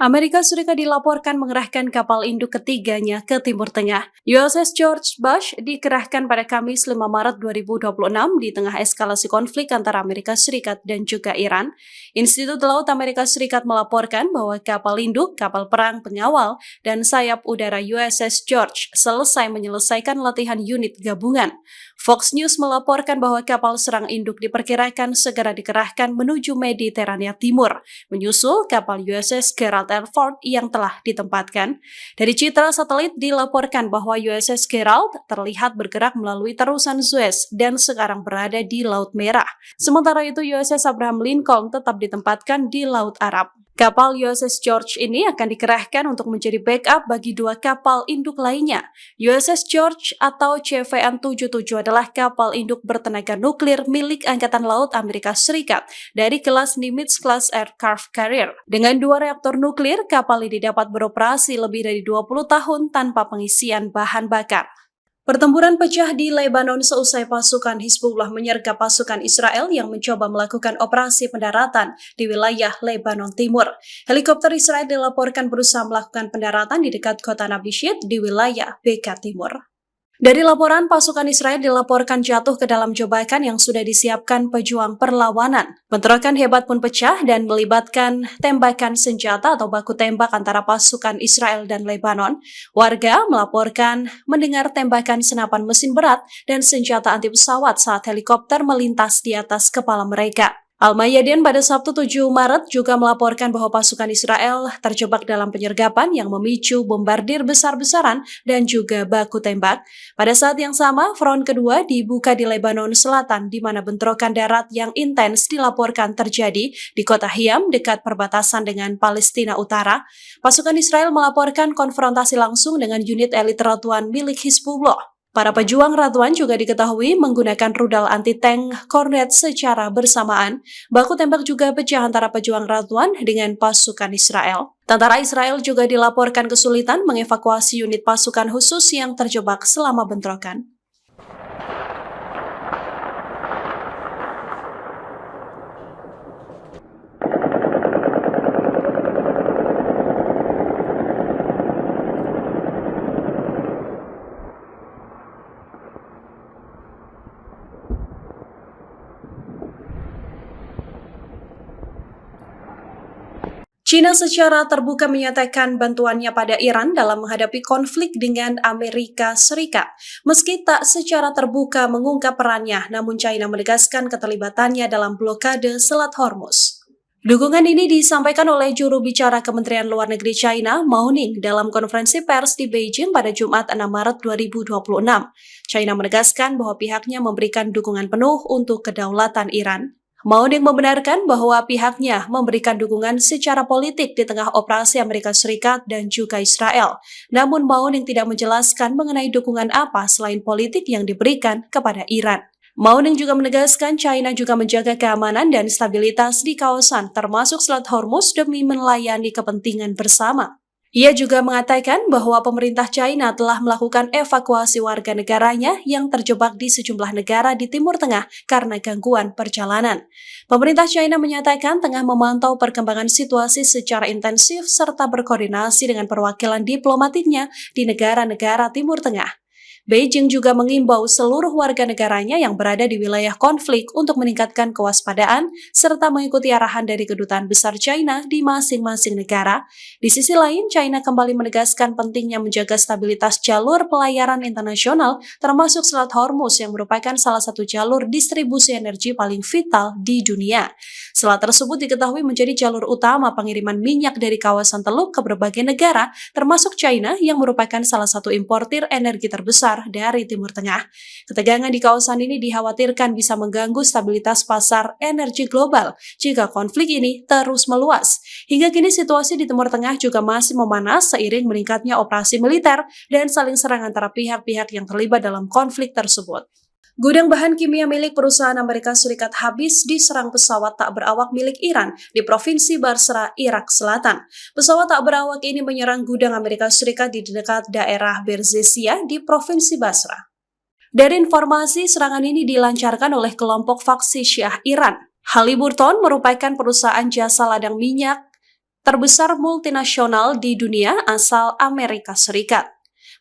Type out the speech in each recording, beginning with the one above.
Amerika Serikat dilaporkan mengerahkan kapal induk ketiganya ke Timur Tengah. USS George Bush dikerahkan pada Kamis 5 Maret 2026 di tengah eskalasi konflik antara Amerika Serikat dan juga Iran. Institut Laut Amerika Serikat melaporkan bahwa kapal induk, kapal perang pengawal, dan sayap udara USS George selesai menyelesaikan latihan unit gabungan. Fox News melaporkan bahwa kapal serang induk diperkirakan segera dikerahkan menuju Mediterania Timur, menyusul kapal USS Gerald R. Ford yang telah ditempatkan. Dari citra satelit dilaporkan bahwa USS Gerald terlihat bergerak melalui terusan Suez dan sekarang berada di Laut Merah. Sementara itu USS Abraham Lincoln tetap ditempatkan di Laut Arab. Kapal USS George ini akan dikerahkan untuk menjadi backup bagi dua kapal induk lainnya. USS George atau CVN-77 adalah kapal induk bertenaga nuklir milik Angkatan Laut Amerika Serikat dari kelas Nimitz-class Aircraft Carrier. Dengan dua reaktor nuklir, kapal ini dapat beroperasi lebih dari 20 tahun tanpa pengisian bahan bakar. Pertempuran pecah di Lebanon seusai pasukan Hizbullah menyergap pasukan Israel yang mencoba melakukan operasi pendaratan di wilayah Lebanon Timur. Helikopter Israel dilaporkan berusaha melakukan pendaratan di dekat kota Nabishit di wilayah Beka Timur. Dari laporan, pasukan Israel dilaporkan jatuh ke dalam jebakan yang sudah disiapkan pejuang perlawanan. Bentrokan hebat pun pecah dan melibatkan tembakan senjata atau baku tembak antara pasukan Israel dan Lebanon. Warga melaporkan mendengar tembakan senapan mesin berat dan senjata anti pesawat saat helikopter melintas di atas kepala mereka. Al-Mayadin pada Sabtu 7 Maret juga melaporkan bahwa pasukan Israel terjebak dalam penyergapan yang memicu bombardir besar-besaran dan juga baku tembak. Pada saat yang sama, front kedua dibuka di Lebanon Selatan di mana bentrokan darat yang intens dilaporkan terjadi di kota Hiam dekat perbatasan dengan Palestina Utara. Pasukan Israel melaporkan konfrontasi langsung dengan unit elit Radwan milik Hizbullah. Para pejuang Radwan juga diketahui menggunakan rudal anti-tank Kornet secara bersamaan. Baku tembak juga pecah antara pejuang Radwan dengan pasukan Israel. Tentara Israel juga dilaporkan kesulitan mengevakuasi unit pasukan khusus yang terjebak selama bentrokan. China secara terbuka menyatakan bantuannya pada Iran dalam menghadapi konflik dengan Amerika Serikat. Meski tak secara terbuka mengungkap perannya, namun China menegaskan keterlibatannya dalam blokade Selat Hormuz. Dukungan ini disampaikan oleh juru bicara Kementerian Luar Negeri China, Mao Ning, dalam konferensi pers di Beijing pada Jumat 6 Maret 2026. China menegaskan bahwa pihaknya memberikan dukungan penuh untuk kedaulatan Iran. Mao Ning membenarkan bahwa pihaknya memberikan dukungan secara politik di tengah operasi Amerika Serikat dan juga Israel. Namun Mao Ning tidak menjelaskan mengenai dukungan apa selain politik yang diberikan kepada Iran. Mao Ning juga menegaskan China juga menjaga keamanan dan stabilitas di kawasan termasuk Selat Hormuz demi melayani kepentingan bersama. Ia juga mengatakan bahwa pemerintah China telah melakukan evakuasi warga negaranya yang terjebak di sejumlah negara di Timur Tengah karena gangguan perjalanan. Pemerintah China menyatakan tengah memantau perkembangan situasi secara intensif serta berkoordinasi dengan perwakilan diplomatiknya di negara-negara Timur Tengah. Beijing juga mengimbau seluruh warga negaranya yang berada di wilayah konflik untuk meningkatkan kewaspadaan serta mengikuti arahan dari kedutaan besar China di masing-masing negara. Di sisi lain, China kembali menegaskan pentingnya menjaga stabilitas jalur pelayaran internasional termasuk Selat Hormuz yang merupakan salah satu jalur distribusi energi paling vital di dunia. Selat tersebut diketahui menjadi jalur utama pengiriman minyak dari kawasan Teluk ke berbagai negara termasuk China yang merupakan salah satu importir energi terbesar dari Timur Tengah. Ketegangan di kawasan ini dikhawatirkan bisa mengganggu stabilitas pasar energi global jika konflik ini terus meluas. Hingga kini situasi di Timur Tengah juga masih memanas seiring meningkatnya operasi militer dan saling serang antara pihak-pihak yang terlibat dalam konflik tersebut. Gudang bahan kimia milik perusahaan Amerika Serikat habis diserang pesawat tak berawak milik Iran di Provinsi Basra, Irak Selatan. Pesawat tak berawak ini menyerang gudang Amerika Serikat di dekat daerah Berzezia di Provinsi Basra. Dari informasi, serangan ini dilancarkan oleh kelompok faksi Syiah Iran. Halliburton merupakan perusahaan jasa ladang minyak terbesar multinasional di dunia asal Amerika Serikat.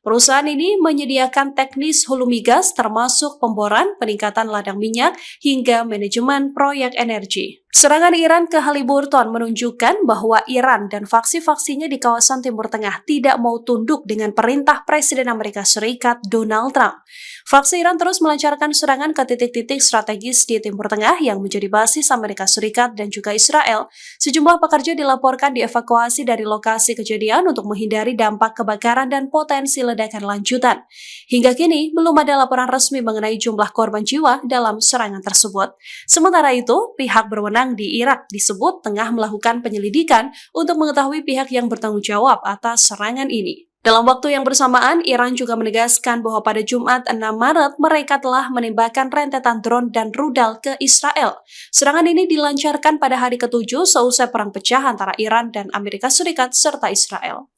Perusahaan ini menyediakan teknis hulu migas termasuk pemboran, peningkatan ladang minyak, hingga manajemen proyek energi. Serangan Iran ke Haliburton menunjukkan bahwa Iran dan faksi-faksinya di kawasan Timur Tengah tidak mau tunduk dengan perintah Presiden Amerika Serikat Donald Trump. Faksi Iran terus melancarkan serangan ke titik-titik strategis di Timur Tengah yang menjadi basis Amerika Serikat dan juga Israel. Sejumlah pekerja dilaporkan dievakuasi dari lokasi kejadian untuk menghindari dampak kebakaran dan potensi ledakan lanjutan. Hingga kini, belum ada laporan resmi mengenai jumlah korban jiwa dalam serangan tersebut. Sementara itu, pihak berwenang di Irak disebut tengah melakukan penyelidikan untuk mengetahui pihak yang bertanggung jawab atas serangan ini. Dalam waktu yang bersamaan, Iran juga menegaskan bahwa pada Jumat 6 Maret mereka telah menembakkan rentetan drone dan rudal ke Israel. Serangan ini dilancarkan pada hari ke-7 seusai perang pecah antara Iran dan Amerika Serikat serta Israel.